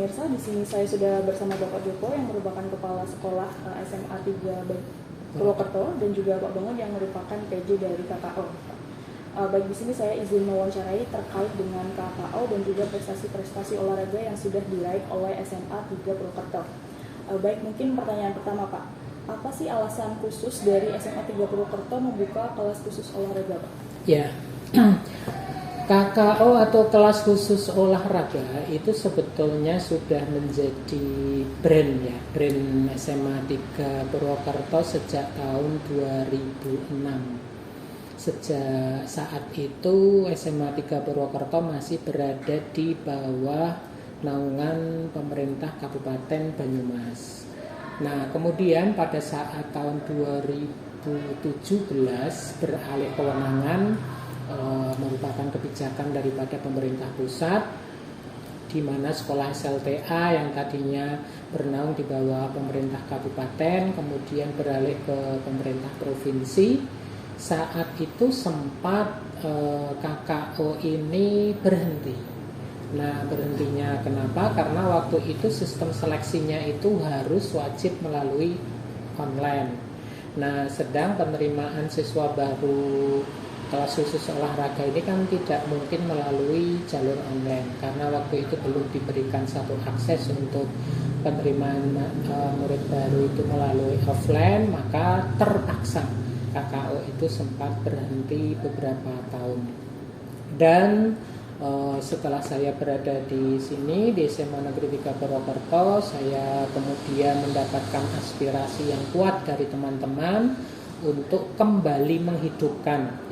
pemirsa, di sini saya sudah bersama Bapak Joko yang merupakan Kepala Sekolah SMA 3 Purwokerto dan juga Pak Bangun yang merupakan PJ dari KKO. Baik, di sini saya izin mewawancarai terkait dengan KKO dan juga prestasi-prestasi olahraga yang sudah diraih oleh SMA 3 Purwokerto. Baik, mungkin pertanyaan pertama Pak, apa sih alasan khusus dari SMA 3 Purwokerto membuka kelas khusus olahraga Pak? Ya, KKO atau kelas khusus olahraga itu sebetulnya sudah menjadi brand SMA 3 Purwokerto sejak tahun 2006. Sejak saat itu SMA 3 Purwokerto masih berada di bawah naungan pemerintah Kabupaten Banyumas. Nah, kemudian pada saat tahun 2017 beralih kewenangan, merupakan kebijakan daripada pemerintah pusat, di mana sekolah SLTA yang tadinya bernaung di bawah pemerintah kabupaten kemudian beralih ke pemerintah provinsi. Saat itu sempat KKO ini berhenti. Nah, berhentinya kenapa? Karena waktu itu sistem seleksinya itu harus wajib melalui online. Nah, sedang penerimaan siswa baru kelas khusus olahraga ini kan tidak mungkin melalui jalur online karena waktu itu belum diberikan satu akses untuk penerimaan murid baru itu melalui offline, maka terpaksa KKO itu sempat berhenti beberapa tahun. Dan setelah saya berada di sini di SMA Negeri 3 Purwokerto, saya kemudian mendapatkan aspirasi yang kuat dari teman-teman untuk kembali menghidupkan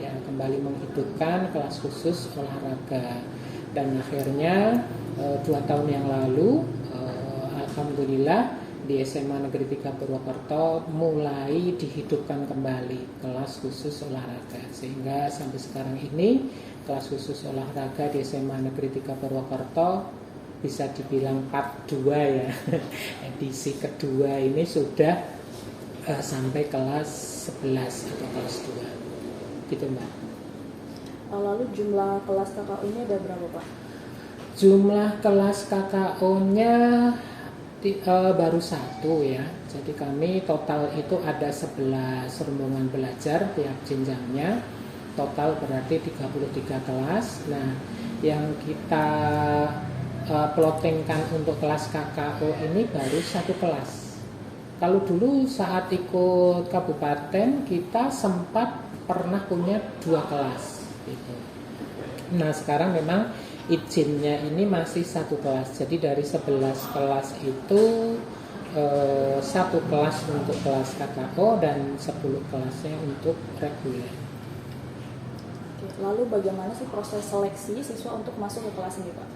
kelas khusus olahraga. Dan akhirnya 2 tahun yang lalu alhamdulillah di SMA Negeri 3 Purwokerto mulai dihidupkan kembali kelas khusus olahraga, sehingga sampai sekarang ini kelas khusus olahraga di SMA Negeri 3 Purwokerto bisa dibilang part 2 ya. Edisi kedua ini sudah sampai kelas 11 atau kelas 2 gitu Mbak. Lalu jumlah kelas KKO ini ada berapa Pak? Jumlah kelas KKO-nya baru 1 ya. Jadi kami total itu ada 11 rombongan belajar tiap jenjangnya. Total berarti 33 kelas. Nah, yang kita plottingkan untuk kelas KKO ini baru 1 kelas. Kalau dulu saat ikut kabupaten kita sempat pernah punya 2 kelas gitu. Nah, sekarang memang izinnya ini masih 1 kelas. Jadi dari 11 kelas itu 1 kelas untuk kelas KKO dan 10 kelasnya untuk reguler. Oke, lalu bagaimana sih proses seleksi siswa untuk masuk ke kelas ini Pak?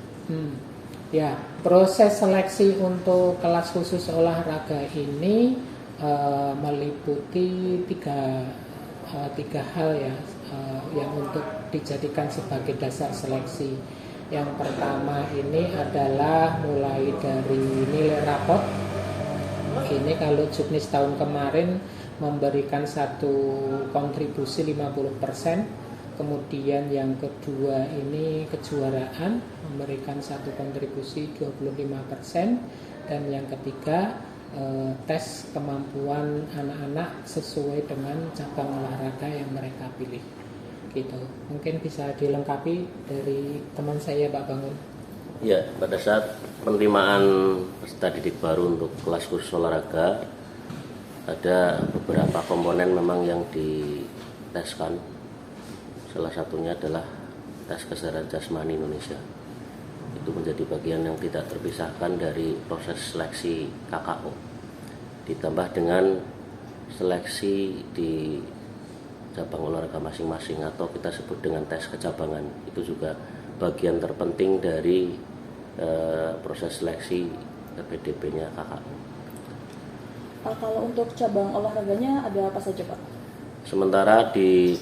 Ya, proses seleksi untuk kelas khusus olahraga ini meliputi tiga hal ya, yang untuk dijadikan sebagai dasar seleksi. Yang pertama ini adalah mulai dari nilai rapot. Ini kalau Juknis tahun kemarin memberikan satu kontribusi 50%. Kemudian yang kedua ini kejuaraan memberikan satu kontribusi 25%. Dan yang ketiga tes kemampuan anak-anak sesuai dengan cabang olahraga yang mereka pilih gitu. Mungkin bisa dilengkapi dari teman saya Pak Bangun. Ya, pada saat penerimaan peserta didik baru untuk kelas khusus olahraga ada beberapa komponen memang yang diteskan. Salah satunya adalah tes kesadaran jasmani Indonesia. Itu menjadi bagian yang tidak terpisahkan dari proses seleksi KKO. Ditambah dengan seleksi di cabang olahraga masing-masing atau kita sebut dengan tes kecabangan. Itu juga bagian terpenting dari proses seleksi PDB-nya KKO. Kalau untuk cabang olahraganya ada apa saja Pak? Sementara di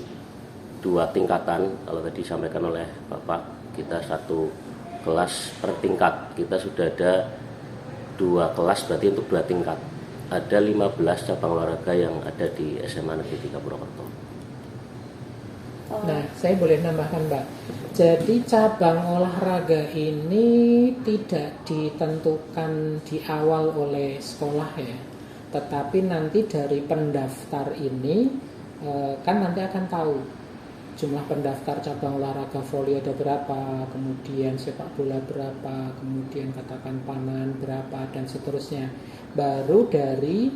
2 tingkatan, kalau tadi disampaikan oleh Bapak, kita 1 kelas per tingkat. Kita sudah ada 2 kelas, berarti untuk 2 tingkat. Ada 15 cabang olahraga yang ada di SMA Negeri 3 Purwokerto. Nah, saya boleh nambahkan, Mbak. Jadi cabang olahraga ini tidak ditentukan di awal oleh sekolah ya, tetapi nanti dari pendaftar ini kan nanti akan tahu jumlah pendaftar cabang olahraga voli ada berapa, kemudian sepak bola berapa, kemudian katakan panah berapa, dan seterusnya. Baru dari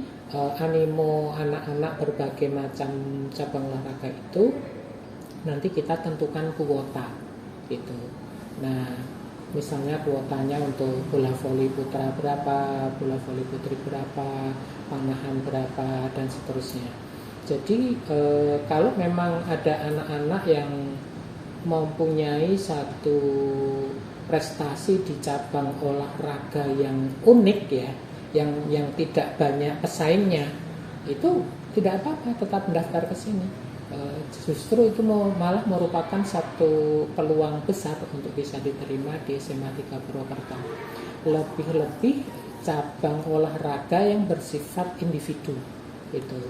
animo anak-anak berbagai macam cabang olahraga itu nanti kita tentukan kuota gitu. Nah, misalnya kuotanya untuk bola voli putra berapa, bola voli putri berapa, panahan berapa, dan seterusnya. Jadi kalau memang ada anak-anak yang mempunyai satu prestasi di cabang olahraga yang unik ya, yang tidak banyak pesaingnya, itu tidak apa-apa, tetap mendaftar ke sini. Justru itu malah merupakan satu peluang besar untuk bisa diterima di SMA 3 Purwokerto. Lebih-lebih cabang olahraga yang bersifat individu itu.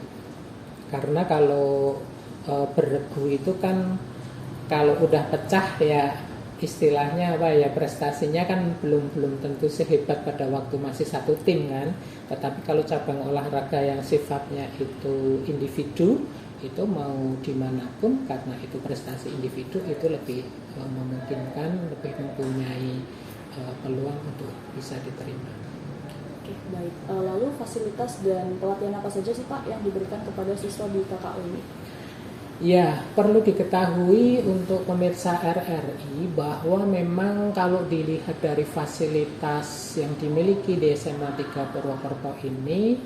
Karena kalau beregu itu kan kalau udah pecah ya istilahnya apa ya, prestasinya kan belum tentu sehebat pada waktu masih satu tim kan. Tetapi kalau cabang olahraga yang sifatnya itu individu, itu mau dimanapun karena itu prestasi individu, itu lebih memungkinkan, lebih mempunyai peluang untuk bisa diterima. Oke, baik. Lalu fasilitas dan pelatihan apa saja sih Pak yang diberikan kepada siswa di KKO ini? Ya, perlu diketahui untuk pemirsa RRI bahwa memang kalau dilihat dari fasilitas yang dimiliki di SMA 3 Purwokerto ini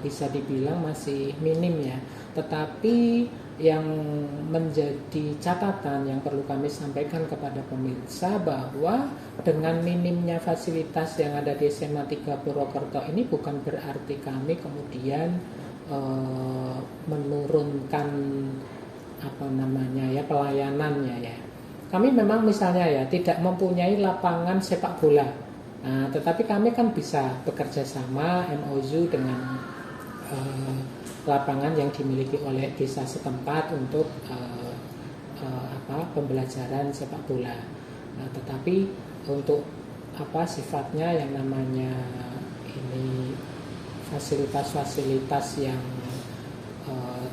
bisa dibilang masih minim ya. Tetapi yang menjadi catatan yang perlu kami sampaikan kepada pemirsa bahwa dengan minimnya fasilitas yang ada di SMA 3 Purwokerto ini bukan berarti kami kemudian menurunkan pelayanannya ya. Kami memang misalnya ya tidak mempunyai lapangan sepak bola. Nah, tetapi kami kan bisa bekerja sama MOU dengan lapangan yang dimiliki oleh desa setempat untuk pembelajaran sepak bola. Nah, tetapi untuk sifatnya yang namanya ini fasilitas-fasilitas yang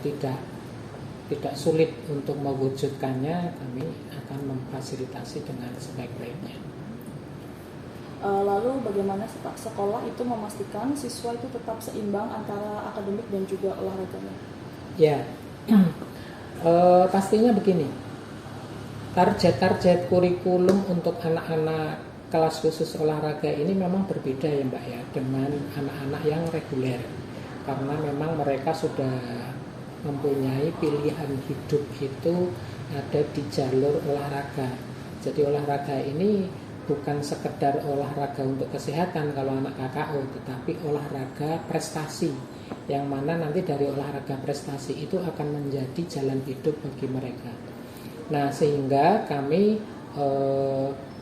tidak sulit untuk mewujudkannya, kami akan memfasilitasi dengan sebaik-baiknya. Lalu bagaimana sih Pak sekolah itu memastikan siswa itu tetap seimbang antara akademik dan juga olahraganya? Ya, pastinya begini, target kurikulum untuk anak-anak kelas khusus olahraga ini memang berbeda ya Mbak ya dengan anak-anak yang reguler, karena memang mereka sudah mempunyai pilihan hidup itu ada di jalur olahraga. Jadi olahraga ini bukan sekedar olahraga untuk kesehatan kalau anak KKO, tetapi olahraga prestasi, yang mana nanti dari olahraga prestasi itu akan menjadi jalan hidup bagi mereka. Nah, sehingga kami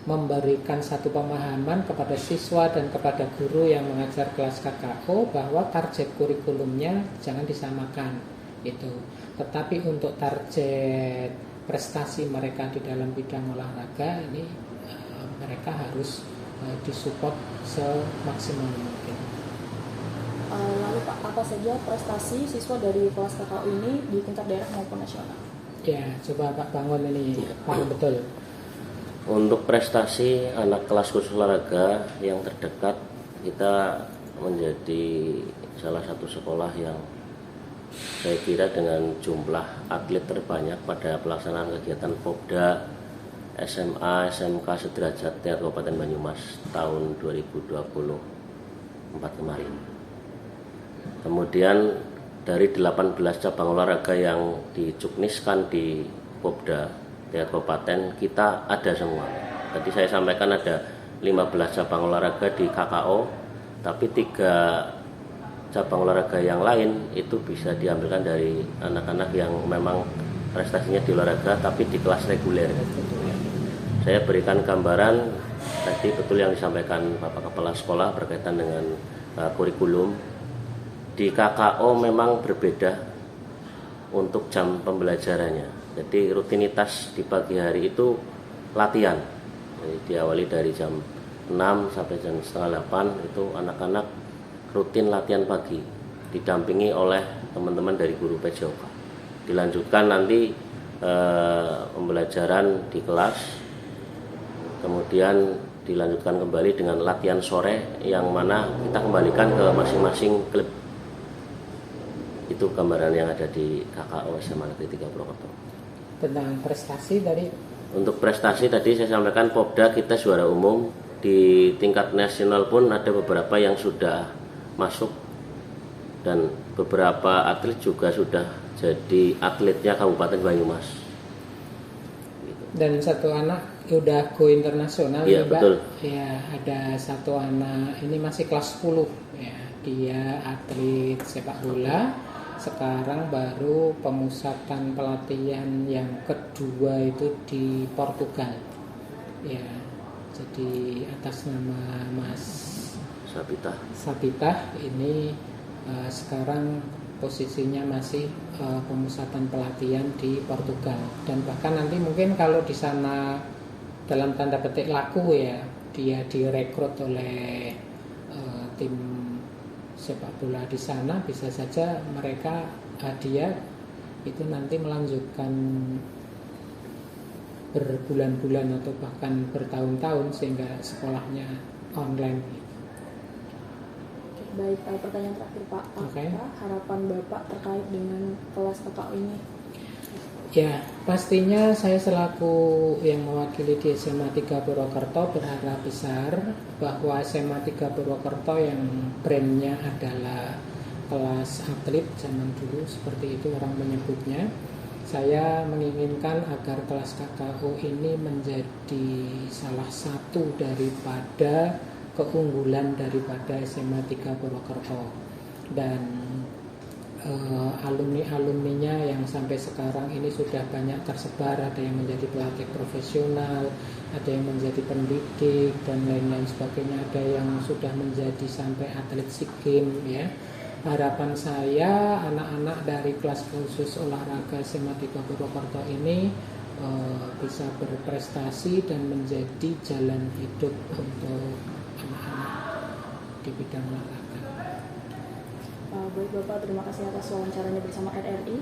memberikan satu pemahaman kepada siswa dan kepada guru yang mengajar kelas KKO bahwa target kurikulumnya jangan disamakan itu. Tetapi untuk target prestasi mereka di dalam bidang olahraga ini mereka harus disupport semaksimal mungkin. Lalu Pak, apa saja prestasi siswa dari kelas KKO ini di tingkat daerah maupun nasional? Ya, coba Pak Bangun ini paham betul. Untuk prestasi anak kelas khusus olahraga yang terdekat, kita menjadi salah satu sekolah yang saya kira dengan jumlah atlet terbanyak pada pelaksanaan kegiatan Popda SMA SMK sederajat tingkat Kabupaten Banyumas tahun 2024 kemarin. Kemudian dari 18 cabang olahraga yang dicukniskan di Popda tingkat kabupaten, kita ada semua. Tadi saya sampaikan ada 15 cabang olahraga di KKO, tapi 3 cabang olahraga yang lain itu bisa diambilkan dari anak-anak yang memang prestasinya di olahraga tapi di kelas reguler. Saya berikan gambaran tadi betul yang disampaikan Bapak Kepala Sekolah berkaitan dengan kurikulum. Di KKO memang berbeda untuk jam pembelajarannya. Jadi rutinitas di pagi hari itu latihan. Jadi diawali dari jam 6 sampai jam setengah 8 itu anak-anak rutin latihan pagi, didampingi oleh teman-teman dari guru PJOK. Dilanjutkan nanti pembelajaran di kelas, kemudian dilanjutkan kembali dengan latihan sore yang mana kita kembalikan ke masing-masing klub. Itu gambaran yang ada di KKO SMA Negeri 3 Purwokerto. Tentang prestasi tadi, Untuk prestasi tadi saya sampaikan Popda kita juara umum, di tingkat nasional pun ada beberapa yang sudah masuk dan beberapa atlet juga sudah jadi atletnya Kabupaten Banyumas. dan satu anak udah go internasional. Iya, ya, Mbak. betul. Ya, ada satu anak ini masih kelas 10 ya. Dia atlet sepak bola. Sekarang baru pemusatan pelatihan yang kedua itu di Portugal. Ya. Jadi atas nama Mas Sabita ini sekarang posisinya masih pemusatan pelatihan di Portugal, dan bahkan nanti mungkin kalau di sana dalam tanda petik laku ya, dia direkrut oleh tim sepak bola di sana, bisa saja mereka dia itu nanti melanjutkan berbulan-bulan atau bahkan bertahun-tahun sehingga sekolahnya online. Baik, pertanyaan terakhir Pak, Oke. apa harapan Bapak terkait dengan kelas KKO ini? Ya, pastinya saya selaku yang mewakili di SMA 3 Purwokerto berharap besar bahwa SMA 3 Purwokerto yang brandnya adalah kelas atlet zaman dulu, seperti itu orang menyebutnya. Saya menginginkan agar kelas KKO ini menjadi salah satu daripada keunggulan daripada SMA 3 Purwokerto, dan alumni-alumninya yang sampai sekarang ini sudah banyak tersebar, ada yang menjadi pelatih profesional, ada yang menjadi pendidik dan lain-lain sebagainya, ada yang sudah menjadi sampai atlet SEA Games ya. Harapan saya anak-anak dari kelas khusus olahraga SMA 3 Purwokerto ini bisa berprestasi dan menjadi jalan hidup untuk anak-anak di bidang olahraga. Baik Bapak, terima kasih atas wawancaranya bersama RRI.